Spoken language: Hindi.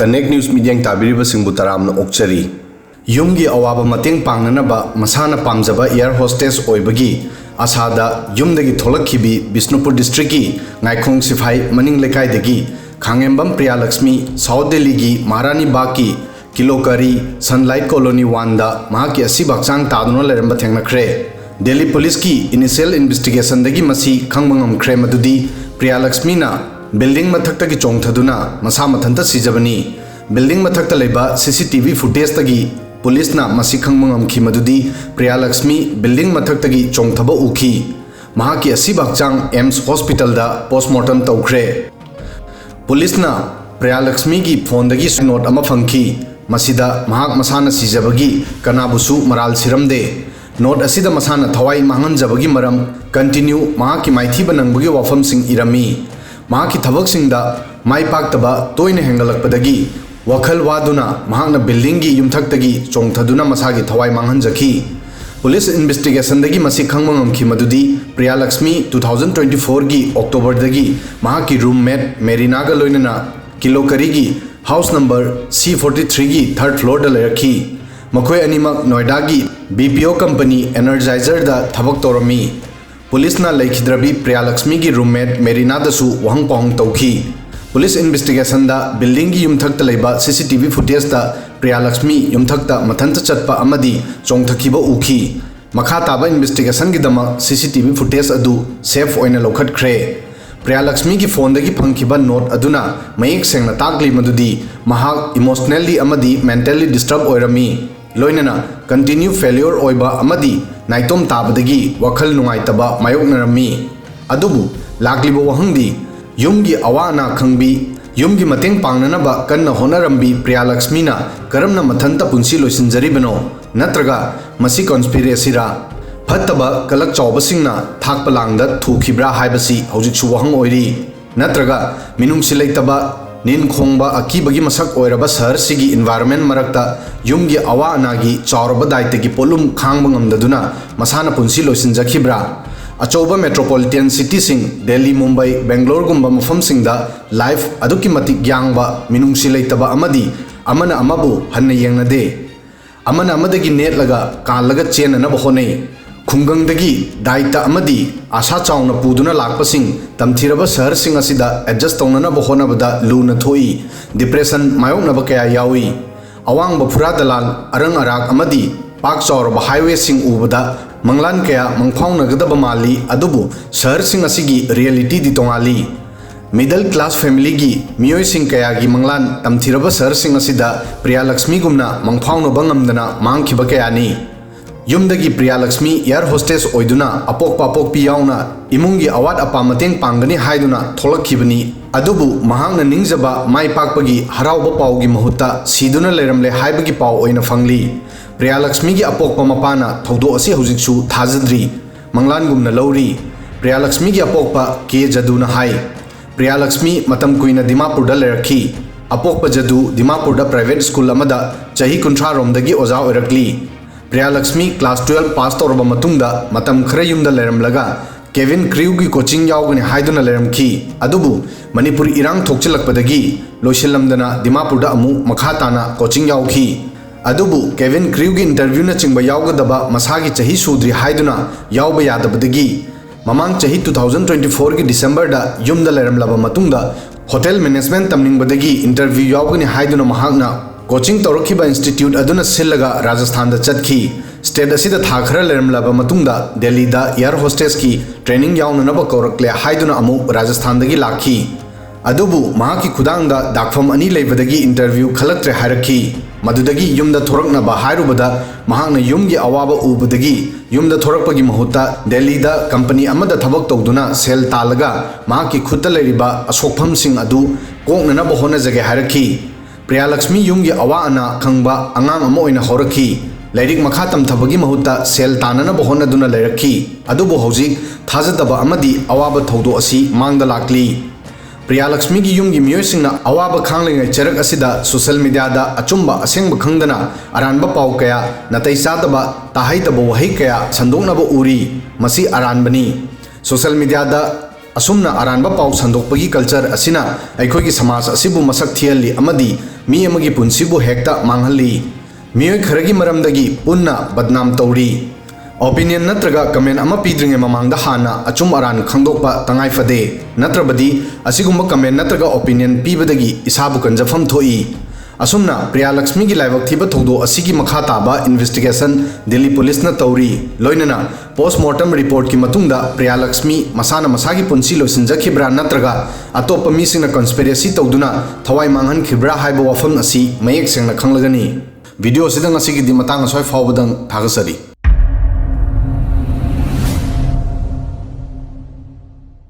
कनेक्ट न्यूज मीडिया ताबीरिबसिंगबु तरामना ओक्चरी युमगी अवाबा मतेंग पांगननबा मसाना पामजबा एयर होस्टेस ओइबगी आसादा युमदगी थोलखिबी बिष्णुपुर डिस्ट्रिक्ट की नाइखोंग सिफाई मनिंग लेकाइदगी खांगेंबम प्रियालक्ष्मी साउथ दिल्ली की महारानी बाग की किलोकरी सनलाइट कॉलोनी वानदा महाकी असिब हक्चांग तादुना लेरंबा थेंगनख्रे दिल्ली पुलिस की इनिशियल इन्वेस्टिगेशन दगी मसी खंगबा ngamkhre मदुदी प्रियालक्ष्मी ना बिल्डिंग मथक्तगी चोंगथदुना मसा मथंता सिजबनी बिल्डिंग मथक्ता लेबा सीसीटीवी फुटेज तगी पुलिस ना मसी खंगबा ngamखी मदुदी प्रियालक्ष्मी बिल्डिंग मथक्तगी चोंगथबा उखी महाकी असिब हक्चांग एम्स हॉस्पिटल दा पोस्टमार्टम तौख्रे पुलिस ना प्रियालक्ष्मी की फोन दगी नोट अमा फंखी मसीदा महाक मसाना सिजबगी कनाबुसु मराल सिरमदे नोट असिदा मसाना थवाई मांगनजबगी मरम कंटिन्यू महाकी माइथीबा नंगबगी वाफमसिंग इरमी महाकी थबकसिंगदा माई पाक्तबा तोयने हेंगलकपदगी वखल वादुना महाकना बिल्डिंग की युमथक्तगी चोंगथदुना मसागी थवाई मांगनजखी पुलिस इन्वेस्टिगेशन दगी मसी खंगबा ngamखी मदुदी प्रियालक्ष्मी 2024 की अक्टोबर दगी महाकी रूममेट मेरीनागा लोइनना किलोकरी की हाउस नंबर C43 की 3rd फ्लोर लेरखी मखोय अनिमक नोएडा की BPO कंपनी एनर्जाइजर दा थबक तौरमी पुलिस ना लेखिद्रबी प्रियालक्ष्मी की रूममेट मेरीना दसु वहंग पहंग तौखी पुलिस इन्वेस्टिगेशन दा बिल्डिंग की युमथक्ता लेबा CCTV फुटेज दा प्रियालक्ष्मी युमथक्ता मथंत चटपा अमदी चोंगथखिबा उखी मखा ताबा इन्वेस्टिगेशन की दमा CCTV फुटेज अदु सेफ ओइना लौखटख्रे प्रियालक्ष्मी की फोन दगी फंखिबा नोट अदुना मयेक सेंगना ताकली मदुदी महाक इमोशनली अमदी मेंटली डिस्टर्ब ओइरमी लोइनना कंटिन्यू फेल्योर ओइबा अमदी नाइतोम ताबदगी वखल नुंगाइतबा मायोकनरमी अदुबु लाकलिबो वहंगदी युमगी अवाना खंगबी युमगी मतेंग पांगननबा कन्ना होनरम्बी प्रियालक्ष्मीना करमना मथंता पुंसी लोइसिनजरिबनो नत्रगा मसी कॉन्स्पिरेसीरा फत्तबा कलक चौबसिंगना थाकपलांगदा थुखिब्रा हाइबसी हौजिकसु वहंग ओइरी नत्रगा मिनुंगसि लेतबा निन खोंगबा अकीबगी मसक ओइरबा शहर सिगी एनवायरनमेंट मरक्ता युमगी अवा अनागी चौरबा दायित्वगी पोलुम खांगबा ngamdaduna मसाना पुंसी लोइसिनजखिब्रा अचौबा मेट्रोपॉलिटन सिटीसिंग दिल्ली मुंबई बेंगलोर गुंबा मफमसिंगदा लाइफ अदुकी मतिक यांगबा मिनुंगसि लेतबा अमदी अमना अमबु हन्ना येंगनदे अमना अमदगी नेटलगा कालगा चेननबा होनै खुंगंगदगी दायित्व अमदी आशा चाउना पुदुना लाकपसिंग तमथिरबा शहरसिंग असिदा एडजस्ट तौननबा होनबदा लूना थोई डिप्रेशन मायोकनबा कया यावी अवांगबा फुरा दलाल अरंग अराक अमदी पाक चौरबा हाईवे सिंग उबदा मंगलान कया मंगफाउनगदबा माली अदुबु शहरसिंग असिगी रियलिटी दी तोंगाली मिडल क्लास फैमिली की मियोइसिंग कया की मंगलान तमथिरबा शहरसिंग असिदा प्रियालक्ष्मी गुमना मंगफाउनबा ngamdana मांगखिबा कयानी युमदगी प्रियालक्ष्मी एयर होस्टेस ओइदुना अपोकपा पोकपी याउना इमुंगी अवाद अपा मतेंग पांगनी हाइदुना थोलखिबनी अदुबु महांगना निंगजबा माई पाकपगी हराउबा पाउगी महुत्ता सीदुना लेरमले हाइबगी पाउ ओइना फंगली प्रियालक्ष्मी की अपोकपा मपाना थौदो असी हौजिकसु थाजद्री मंगलानगुमना लौरी प्रियालक्ष्मी की अपोकपा के जदुना हाई प्रियालक्ष्मी मतम कुइना दिमापुरदा लेरखी अपोकपा जदु दिमापुरदा प्राइवेट स्कूल अमदा चही 30 रोमदगी ओजा ओइरकली प्रियालक्ष्मी क्लास 12 पास तौरबा मतुंगदा मतम खरे युमदा लेरमलगा केविन क्रू की कोचिंग यावगनी हाइदुना लेरमखी अदुबु मणिपुर इरांग थोकचिलकपदगी लोइसिलमदना दिमापुरदा अमु मखा ताना कोचिंग यावखी अदुबु केविन क्रू की इंटरव्यू न चिंबा यावगदबा मसागी चही सुद्री हाइदुना यावबा यादबदगी ममांग चही 2024 की डिसेंबर दा युमदा लेरमलबा मतुंगदा होटल मैनेजमेंट तमनिंगबदगी इंटरव्यू यावगनी हाइदुना महागना कोचिंग तौरखिबा इंस्टीट्यूट अदुना सिलगा राजस्थान दा चतखी स्टेट असिदा था खरा लेरमलबा मतुंगदा दिल्ली दा एयर होस्टेस की ट्रेनिंग याउननबा कौरकले हाइदुना अमु राजस्थान दगी लाखी अदुबु महाकी खुदांगदा दाखफम अनि लेबदगी इंटरव्यू खलक्त्रे हारखी मदुदगी युमदा थोरकनबा हाइरुबदा महांगना युमगी अवाबा उबदगी युमदा थोरकपगी महुत्ता दिल्ली दा कंपनी अमदा थबक तौदुना सेल तालगा महाकी खुत्ता लेरिबा असोकफम सिंग अदु कोकननबा होनजगे हारखी प्रियालक्ष्मी युमगी अवा अना खंगबा अंगांग अमा ओइना होरखी लाइरिक मखा तमथबगी महुत्ता सेल ताननबा होनदुना लेरखी अदुबु हौजिक थाजदबा अमदी अवाबा थौदो असि मांगदा लाकली प्रियालक्ष्मी की युमगी मियोइसिंगना अवाबा खांगलिंगै चरक असिदा सोशल मीडिया दा अचुंबा असेंगबा खंगदना अरानबा पाउ कया नतै चादबा ताहाइदबा वहै कया संदोंगनबा उरी मसी अरानबनी सोशल मीडिया दा असुमना अरानबा पाउ संदोकपगी कल्चर असिना अखोगी समाज असिबु मसक थियल्ली अमदी मी अमगी पुंसीबु हेक्ता मांगहली मियोय खरगी मरमदगी पुन्ना बदनाम तौरी ओपिनियन नत्रगा कमेंट अमा पीद्रिंगे ममांगदा हाना अचुम अरान खंगदोकपा तंगाई फदे नत्रबदी असिगुम्बा कमेंट नत्रगा ओपिनियन पीबदगी इसाबु कंजफम थोई असुमना प्रियालक्ष्मी की लाइवक थीब थौदो असिगी मखा ताबा इन्वेस्टिगेशन दिल्ली पुलिस न तौरी लोइनना पोस्टमार्टम रिपोर्ट की मतुंगदा प्रियालक्ष्मी मसाना मसागी पुंसी लोइसिनजखिब्रा नत्रगा अतोप मीसिंगना कन्स्पिरेसी तौदुना थवाई मांगहन खिब्रा हाइबो वफम असी मयेक सेंगना खंगलगनी वीडियो सिदंग असिगी दि मतांग सोय फावबदंग थागसरी।